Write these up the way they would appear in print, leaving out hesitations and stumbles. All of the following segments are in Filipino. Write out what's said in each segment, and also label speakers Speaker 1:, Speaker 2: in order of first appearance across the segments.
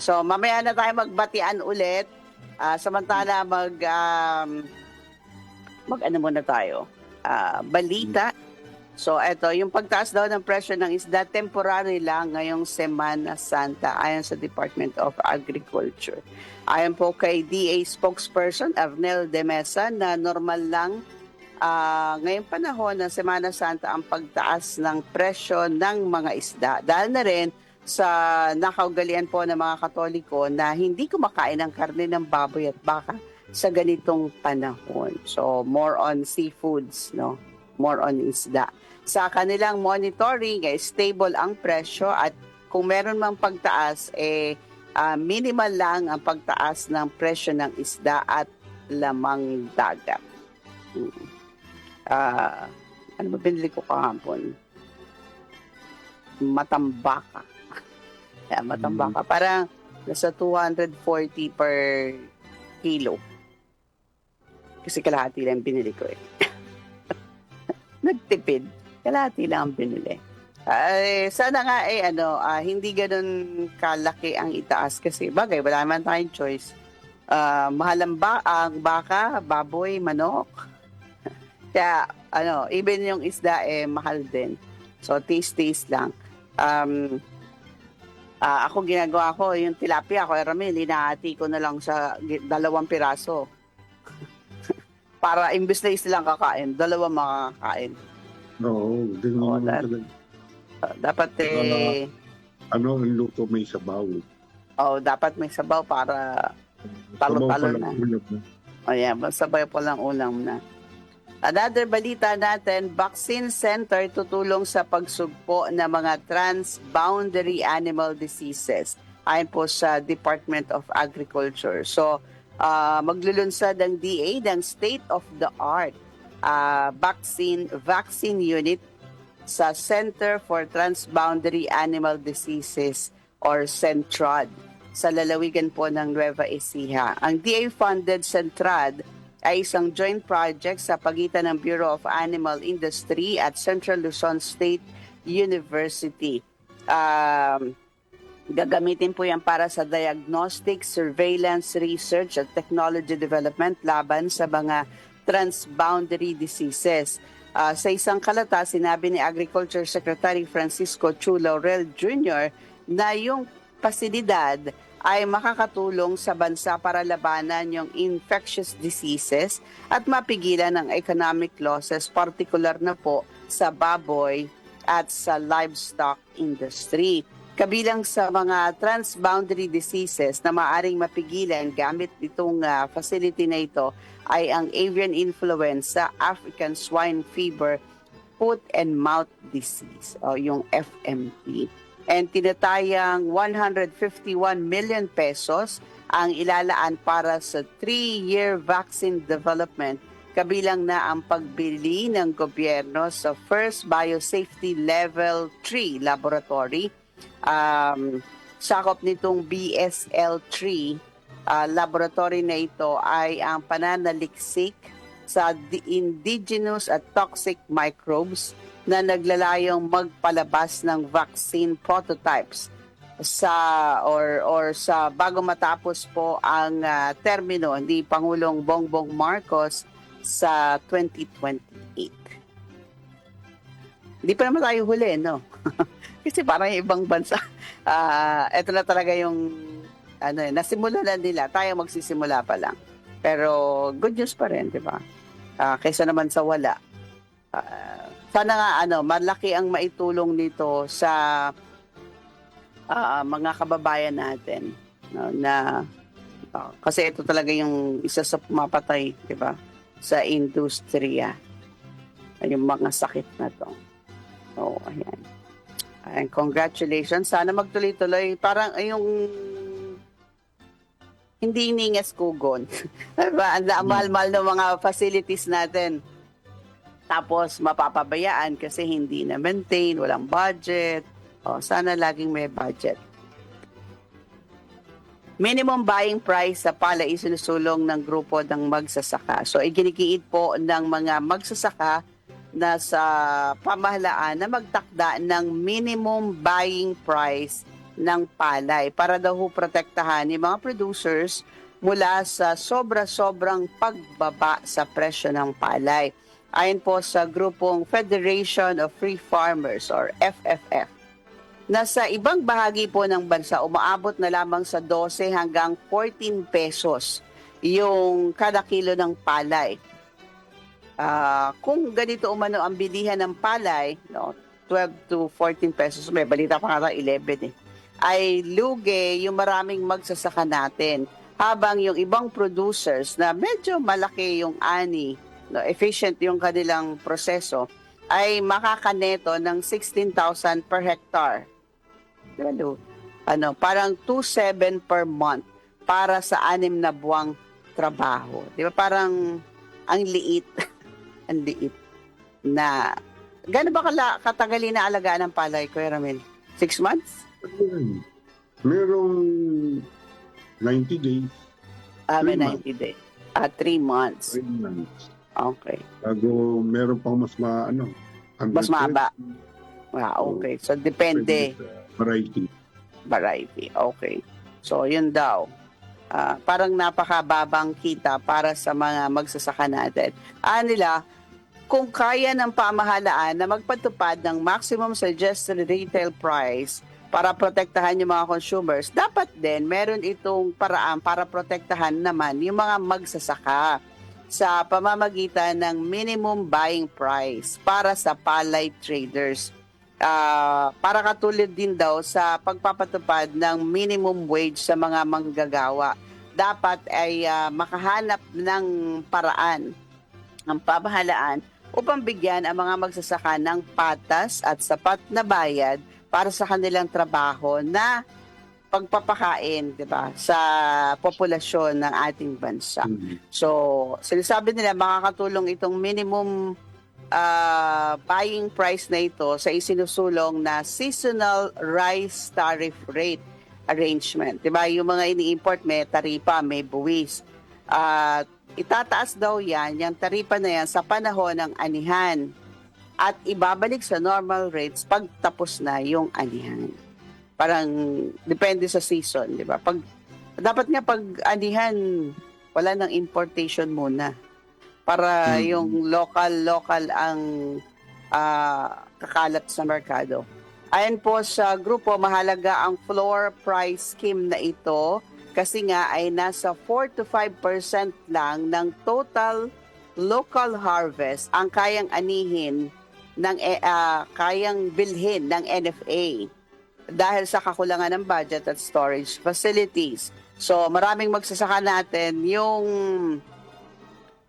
Speaker 1: So mamaya na tayo magbatian ulit. Samantala mag ano muna tayo. Balita. So eto, yung pagtaas daw ng presyo ng isda temporary lang ngayong Semana Santa ayon sa Department of Agriculture. Ayon po kay DA spokesperson Arnel de Mesa na normal lang ngayong panahon ng Semana Santa ang pagtaas ng presyo ng mga isda. Dahil na rin sa nakaugalian po ng mga Katoliko na hindi kumakain ng karne ng baboy at baka sa ganitong panahon. So more on seafoods, no? More on isda. Sa kanilang monitoring, stable ang presyo at kung meron mang pagtaas, minimal lang ang pagtaas ng presyo ng isda at lamang dagat. Ano ba binili ko kahapon? Matambaka. Matambaka. Parang nasa 240 per kilo. Kasi kalahati lang binili ko Nagtipid. Kalahati lang ang binili. Sana nga hindi ganun kalaki ang itaas kasi bagay, wala naman tayong choice. Mahal ang baka, baboy, manok. Kaya even yung isda mahal din. So taste lang. Ako ginagawa ko yung tilapia ko, Ramil, hinahati ko na lang sa 2 piraso. Para imbes na isa lang kakain, 2 makakain.
Speaker 2: Oo, din mo naman
Speaker 1: dapat
Speaker 2: ang luto may sabaw.
Speaker 1: Dapat may sabaw para talo-talo na. Sabaw pa lang ulam na. Another balita natin, vaccine center tutulong sa pagsugpo ng mga transboundary animal diseases. Ayon po sa Department of Agriculture. So, maglulunsad ang DA ng state-of-the-art vaccine unit sa Center for Transboundary Animal Diseases or CENTRAD sa lalawigan po ng Nueva Ecija. Ang DA-funded CENTRAD ay isang joint project sa pagitan ng Bureau of Animal Industry at Central Luzon State University. Gagamitin po yan para sa diagnostic, surveillance, research at technology development laban sa mga transboundary diseases. Sa isang kalata, sinabi ni Agriculture Secretary Francisco Chu Laurel Jr. na yung pasilidad ay makakatulong sa bansa para labanan yung infectious diseases at mapigilan ang economic losses, particular na po sa baboy at sa livestock industry. Kabilang sa mga transboundary diseases na maaring mapigilan gamit itong facility na ito ay ang avian influenza, African swine fever, foot and mouth disease o yung FMD. And tinatayang 151 million pesos ang ilalaan para sa 3-year vaccine development, kabilang na ang pagbili ng gobyerno sa first biosafety level 3 laboratory. Sakop nitong BSL-3 laboratory na ito ay ang pananaliksik sa indigenous at toxic microbes na naglalayong magpalabas ng vaccine prototypes sa bago matapos po ang termino ni Pangulong Bongbong Marcos sa 2028. Hindi pa naman tayo huli, no? Kasi parang yung ibang bansa, ito na talaga yung nasimula na nila, tayo magsisimula pa lang. Pero good news pa rin, di ba? Kaysa naman sa wala. Sana nga malaki ang maitulong nito sa mga kababayan natin, no, na kasi ito talaga yung isa sa pumapatay, di ba? Sa industriya. Yung mga sakit na to. Ayan. And congratulations. Sana magtuloy-tuloy. Parang yung hindi ningas kugon. Diba? Ang mahal-mahal ng mga facilities natin. Tapos mapapabayaan kasi hindi na maintain, walang budget. Sana laging may budget. Minimum buying price sa palay isinusulong ng grupo ng magsasaka. So iginigiit po ng mga magsasaka na sa pamahalaan na magtakda ng minimum buying price ng palay para daw ho protektahan yung mga producers mula sa sobra-sobrang pagbaba sa presyo ng palay. Ayon po sa grupong Federation of Free Farmers or FFF, na sa ibang bahagi po ng bansa umaabot na lamang sa 12 hanggang 14 pesos yung kada kilo ng palay. Kung ganito umano ang bilihan ng palay, no, 12 to 14 pesos, may balita pa nga 11 ay lugi yung maraming magsasaka natin. Habang yung ibang producers na medyo malaki yung ani, no, efficient yung kanilang proseso, ay makakaneto ng 16,000 per hectare. Diba, parang 2,700 per month para sa 6 na buwang trabaho. Di ba parang ang liit, ang liit na, gano'n ba katagal na alagaan ng palay, Kuya Ramil? 6 months?
Speaker 2: Merong 90 days.
Speaker 1: May 90 days. 3 months.
Speaker 2: 3 months.
Speaker 1: Okay.
Speaker 2: Bago meron pang mas
Speaker 1: Mas mahaba. Okay. So, depende.
Speaker 2: Variety.
Speaker 1: Variety. Okay. So, yun daw. Parang napakababang kita para sa mga magsasaka natin. Nila, kung kaya ng pamahalaan na magpatupad ng maximum suggested retail price para protektahan yung mga consumers, dapat din meron itong paraan para protektahan naman yung mga magsasaka sa pamamagitan ng minimum buying price para sa palay traders. Para katulad din daw sa pagpapatupad ng minimum wage sa mga manggagawa. Dapat ay makahanap ng paraan ang pamahalaan upang bigyan ang mga magsasaka ng patas at sapat na bayad para sa kanilang trabaho na pagpapakain, 'di ba, sa populasyon ng ating bansa. So, sinasabi nila makakatulong itong minimum buying price na ito sa isinusulong na seasonal rice tariff rate arrangement. 'Di ba? Yung mga ini-import may taripa, may buwis. Itataas daw yan, yung taripa na yan sa panahon ng anihan at ibabalik sa normal rates pag tapos na yung anihan. Parang depende sa season, di ba? Dapat nga pag anihan, wala nang importation muna. Para yung local ang kakalat sa merkado. Ayon po sa grupo, mahalaga ang floor price scheme na ito kasi nga ay nasa 4 to 5% lang ng total local harvest ang kayang anihin ng kayang bilhin ng NFA dahil sa kakulangan ng budget at storage facilities. So maraming magsasaka natin yung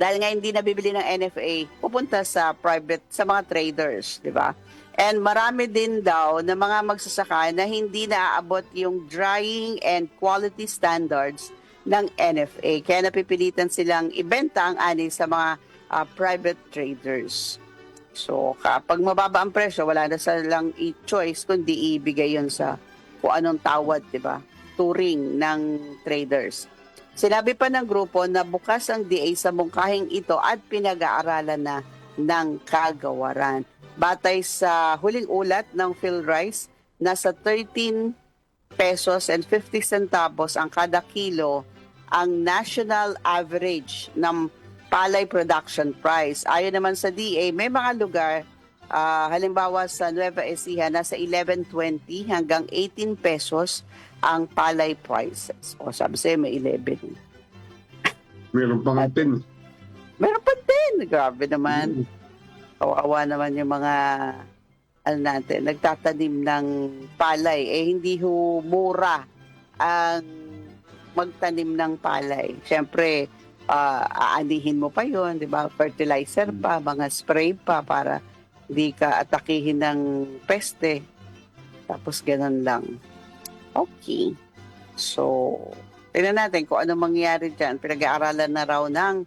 Speaker 1: dahil nga hindi nabibili ng NFA, pupunta sa mga traders, di ba? And marami din daw na mga magsasaka na hindi naaabot yung drying and quality standards ng NFA. Kaya napipilitan silang ibenta ang ani sa mga private traders. So kapag mababa ang presyo, wala na silang choice kundi ibigay yun sa kung anong tawad, di ba? Turing ng traders. Sinabi pa ng grupo na bukas ang DA sa mungkahing ito at pinag-aaralan na ng kagawaran. Batay sa huling ulat ng PhilRice, nasa 13 pesos and 50 centavos ang kada kilo ang national average ng palay production price. Ayon naman sa DA, may mga lugar, halimbawa sa Nueva Ecija, nasa 11.20 hanggang 18 pesos ang palay prices. O sabi sa'yo, may 11.
Speaker 2: Meron pang 10.
Speaker 1: Meron pa din. Grabe naman. Kawawa naman yung mga nagtatanim ng palay. Hindi mura ang magtanim ng palay. Siyempre, aanihin mo pa yon, di ba? Fertilizer pa, mga spray pa para hindi ka atakihin ng peste. Tapos ganun lang. Okay. So, tingnan natin kung ano mangyayari dyan. Pinag-aaralan na raw ng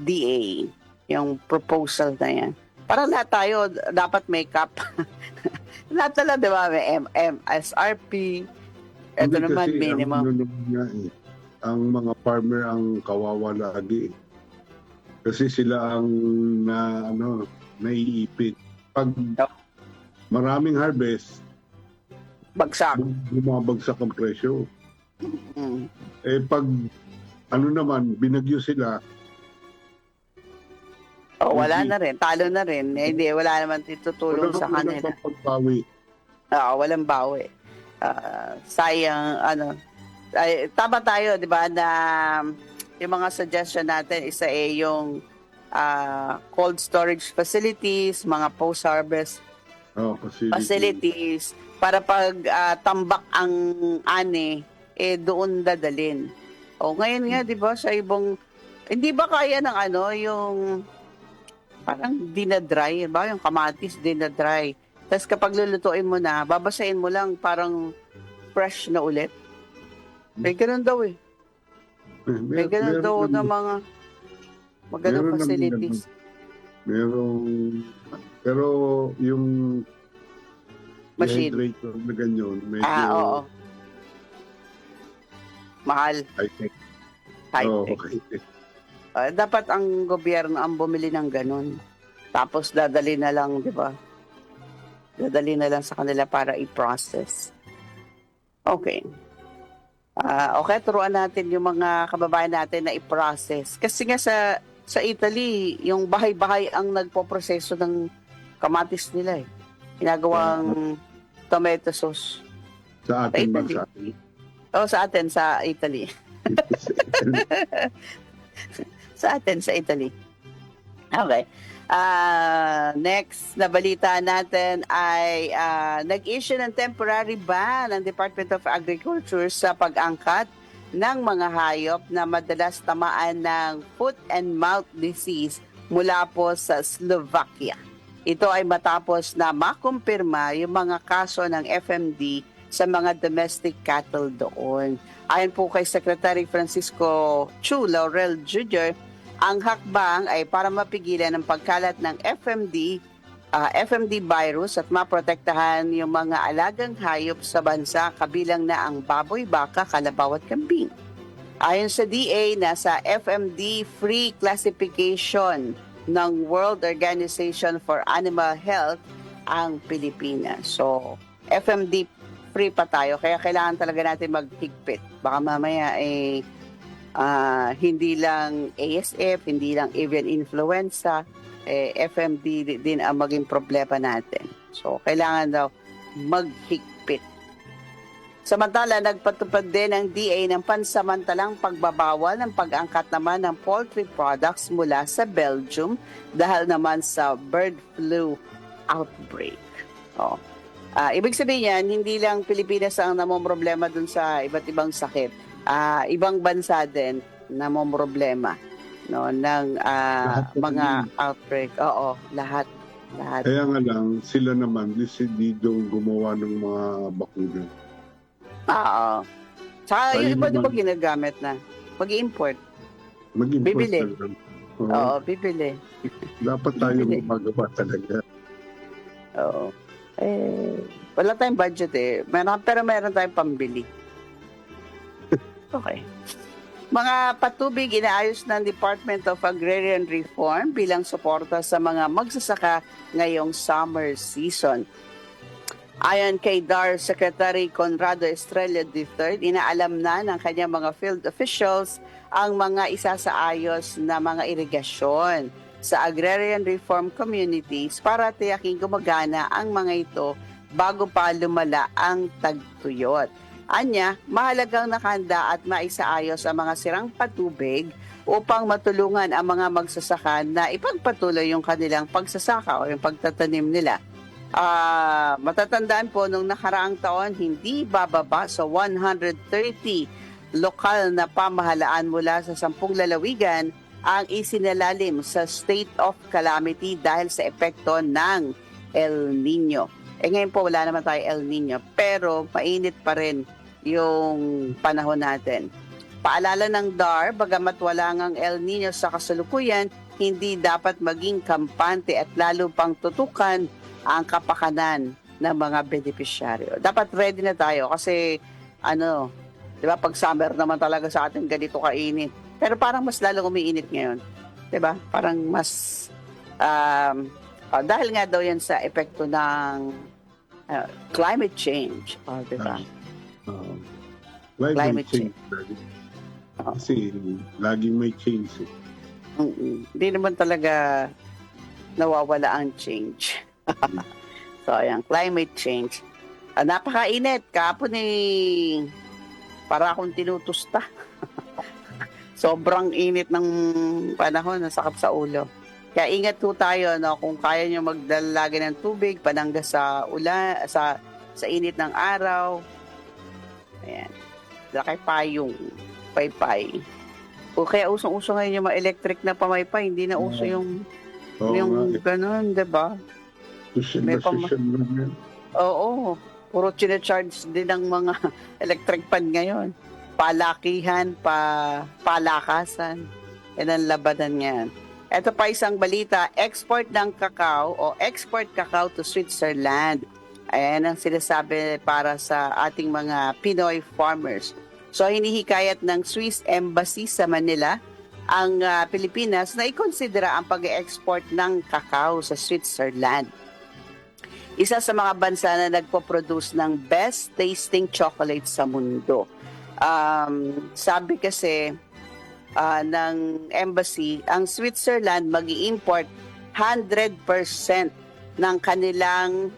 Speaker 1: DA, yung proposal na yan. Para lahat tayo, dapat may cap. Lahat na lang, di ba? May MSRP. Ito naman, minimum.
Speaker 2: Ang mga farmer ang kawawa lagi. Kasi sila ang naiipit. Pag maraming harvest,
Speaker 1: Bagsak.
Speaker 2: bumabagsak ang presyo.
Speaker 1: Mm.
Speaker 2: Eh pag ano naman, binagyo sila,
Speaker 1: Wala
Speaker 2: hindi.
Speaker 1: na rin. Talo na rin. Hindi, wala naman tutulong sa
Speaker 2: Walang
Speaker 1: kanila.
Speaker 2: pagpapawi.
Speaker 1: Walang bawi. Sayang, tama tayo, di ba, na yung mga suggestion natin, isa yung cold storage facilities, mga post-harvest facilities, para pag tambak ang ani, doon dadalin. Ngayon nga, di ba, sa ibang, hindi ba kaya ng yung parang dinadry, ba? Yung kamatis, dinadry. Tapos kapag lulutuin mo na, babasahin mo lang, parang fresh na ulit. May ganun daw eh. May ganun daw na mga magandang facilities.
Speaker 2: Pero yung
Speaker 1: Machine.
Speaker 2: dehydrator na ganyan, medyo
Speaker 1: Oo. Mahal.
Speaker 2: high-tech.
Speaker 1: High-tech.
Speaker 2: Okay.
Speaker 1: Dapat ang gobyerno ang bumili ng ganun. Tapos dadali na lang, di ba? Dadali na lang sa kanila para i-process. Okay. Okay, turuan natin yung mga kababayan natin na i-process. Kasi nga sa Italy, yung bahay-bahay ang nagpo-proseso ng kamatis nila eh. Ginagawang tomato sauce.
Speaker 2: Sa atin ba?
Speaker 1: Italy.
Speaker 2: Sa atin?
Speaker 1: Sa atin, sa Italy. Sa atin, sa Italy. Okay. Next na balita natin ay nag-issue ng temporary ban ng Department of Agriculture sa pag-angkat ng mga hayop na madalas tamaan ng foot and mouth disease mula po sa Slovakia. Ito ay matapos na makumpirma yung mga kaso ng FMD sa mga domestic cattle doon. Ayon po kay Secretary Francisco Chu Laurel Jr., ang hakbang ay para mapigilan ang pagkalat ng FMD virus at maprotektahan yung mga alagang hayop sa bansa, kabilang na ang baboy, baka, kalabaw at kambing. Ayon sa DA, nasa FMD-free classification ng World Organization for Animal Health ang Pilipinas. So, FMD-free pa tayo, kaya kailangan talaga natin maghigpit. Baka mamaya hindi lang ASF, hindi lang avian influenza, FMD din ang maging problema natin. So, kailangan daw maghigpit. Samantala, nagpatupad din ang DA ng pansamantalang pagbabawal ng pag-angkat naman ng poultry products mula sa Belgium dahil naman sa bird flu outbreak. Ibig sabihin yan, hindi lang Pilipinas ang namomroblema dun sa iba't ibang sakit. Ibang bansa din namomroblema ng mga outbreak. Oo, lahat.
Speaker 2: Kaya nga lang, sila naman desididong gumawa ng mga bakuna.
Speaker 1: Oo. Tsaka
Speaker 2: Tayo
Speaker 1: yung iba
Speaker 2: naman.
Speaker 1: diba ginagamit na? Mag-import.
Speaker 2: Mag-import
Speaker 1: Bibili.
Speaker 2: na lang.
Speaker 1: Oo, bibili.
Speaker 2: Dapat tayo
Speaker 1: Bibili.
Speaker 2: magawa talaga.
Speaker 1: Oo. Wala tayong budget pero meron tayong pambili. Okay. Mga patubig inaayos ng Department of Agrarian Reform bilang suporta sa mga magsasaka ngayong summer season. Ayon kay DAR Secretary Conrado Estrella III, inaalam na ng kanyang mga field officials ang mga isasaayos na mga irigasyon sa agrarian reform communities para tiyaking gumagana ang mga ito bago pa lumala ang tagtuyot. Anya, mahalagang nakahanda at maisaayos ang mga sirang patubig upang matulungan ang mga magsasaka na ipagpatuloy yung kanilang pagsasaka o yung pagtatanim nila. Matatandaan po, nung nakaraang taon, hindi bababa sa 130 lokal na pamahalaan mula sa 10 lalawigan ang isinalalim sa state of calamity dahil sa epekto ng El Nino. Ngayon po wala naman tayo El Nino, pero mainit pa rin yung panahon natin. Paalala ng DAR, bagamat wala ngang El Nino sa kasalukuyan, hindi dapat maging kampante at lalo pang tutukan ang kapakanan ng mga benepisyaryo. Dapat ready na tayo kasi di ba, pag summer naman talaga sa atin ganito kainit. Pero parang mas lalong umiinit ngayon. Di ba? Parang mas dahil nga daw yan sa epekto ng Climate change. Di ba?
Speaker 2: Uh,
Speaker 1: Climate
Speaker 2: climate change. Kasi laging may change.
Speaker 1: Hindi naman talaga nawawala ang change. So, ayan, climate change. Napakainit. Kahapon para akong tinutusta. Sobrang init ng panahon, nasakap sa ulo. Kaya ingat po tayo, no, kung kaya nyo magdalagi ng tubig, panangga sa ulan, sa init ng araw. Ayan. Laki payong, paypay. O kaya usong-uso ngayon yung mga electric na pamaypay, hindi na uso yung ganun, diba? May Oo, puro charge din ng mga electric pan ngayon. Palakihan, palakasan. Yan ang labanan ngayon. Ito pa isang balita, export ng kakao o export kakao to Switzerland. Ayan ang sinasabi para sa ating mga Pinoy farmers. So hinihikayat ng Swiss Embassy sa Manila ang Pilipinas na ikonsidera ang pag-export ng kakao sa Switzerland. Isa sa mga bansa na nagpo-produce ng best tasting chocolate sa mundo. Sabi kasi ng embassy, ang Switzerland mag-i-import 100% ng kanilang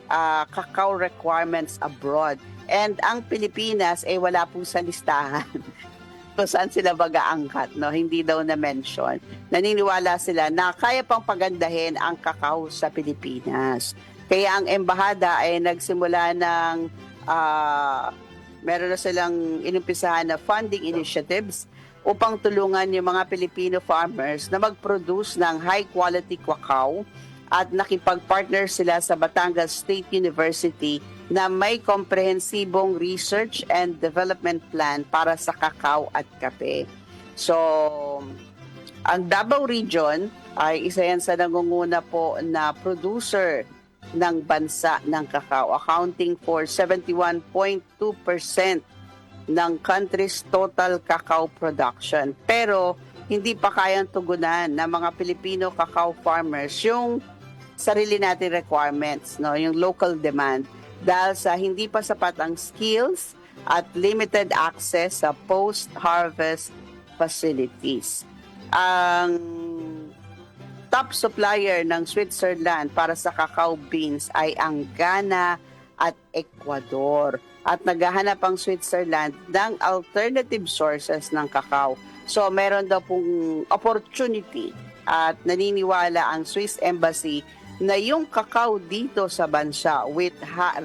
Speaker 1: cacao requirements abroad. And ang Pilipinas ay wala po sa listahan kung saan sila mag-aangkat. No? Hindi daw na-mention. Naniniwala sila na kaya pang pagandahin ang cacao sa Pilipinas. Kaya ang embahada ay nagsimula ng meron na silang inumpisahan na funding initiatives upang tulungan yung mga Filipino farmers na mag-produce ng high-quality cacao at nakipag-partner sila sa Batangas State University na may komprehensibong research and development plan para sa kakao at kape. So, ang Davao Region ay isa yan sa nangunguna po na producer ng bansa ng kakao, accounting for 71.2% ng country's total cacao production. Pero hindi pa kayang tugunan ng mga Filipino cacao farmers yung sarili natin requirements, no, yung local demand, dahil sa hindi pa sapat ang skills at limited access sa post-harvest facilities. Ang top supplier ng Switzerland para sa cacao beans ay ang Ghana at Ecuador. At naghahanap ang Switzerland ng alternative sources ng cacao. So meron daw pong opportunity at naniniwala ang Swiss Embassy na yung cacao dito sa bansa with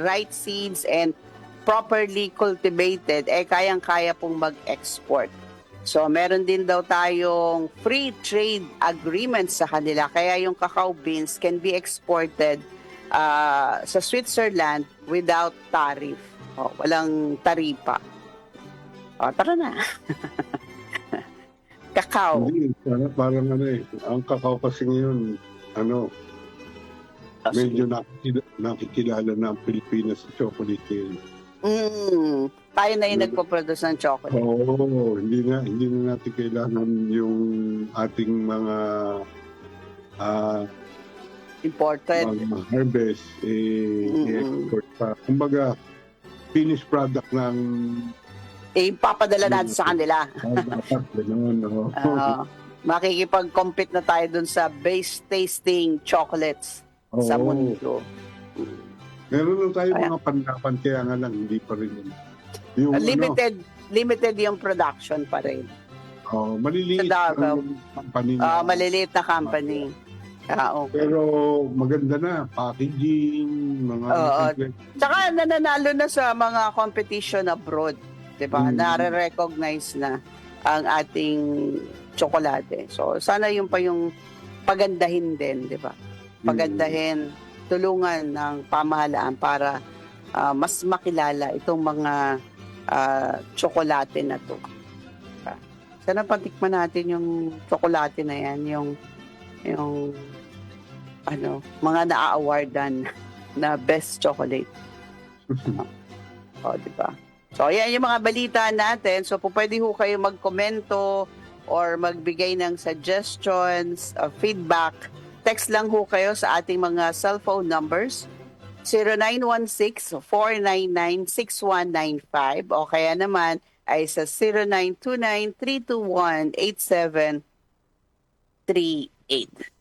Speaker 1: right seeds and properly cultivated, kayang-kaya pong mag-export. So meron din daw tayong free trade agreement sa kanila. Kaya yung cacao beans can be exported sa Switzerland without tariff. Walang taripa. Tara na. Kakao.
Speaker 2: Hindi, parang ang kakao kasi ngayon, medyo nakikilala na ang Pilipinas sa chocolate.
Speaker 1: Tayo na yung nagpo-produce ng chocolate.
Speaker 2: Oo, hindi na natin kailangan yung ating mga
Speaker 1: imported.
Speaker 2: Mga harvest, i-export pa. Kumbaga, finished product ng
Speaker 1: ipapadala natin sa kanila.
Speaker 2: Dapat, gano'n.
Speaker 1: Makikipag-compete na tayo dun sa base tasting chocolates sa mundo.
Speaker 2: Meron na tayo mga panlapan, kaya nga lang, hindi pa rin yung
Speaker 1: limited yung production pa rin.
Speaker 2: Maliliit na company.
Speaker 1: Maliliit na company. Okay.
Speaker 2: Pero maganda na, packaging, mga...
Speaker 1: Tsaka nananalo na sa mga competition abroad. Diba? Nare-recognize na ang ating tsokolate. So, sana yun pa yung pagandahin din, diba? Pagandahin, tulungan ng pamahalaan para mas makilala itong mga tsokolate na to. Sana patikman natin yung tsokolate na yan, yung mga na-awardan na best chocolate. Diba? So, yan yung mga balita natin. So, pwede ho kayo magkomento or magbigay ng suggestions, feedback. Text lang ho kayo sa ating mga cellphone numbers 0916-499-6195 o kaya naman ay sa 0929-321-8738.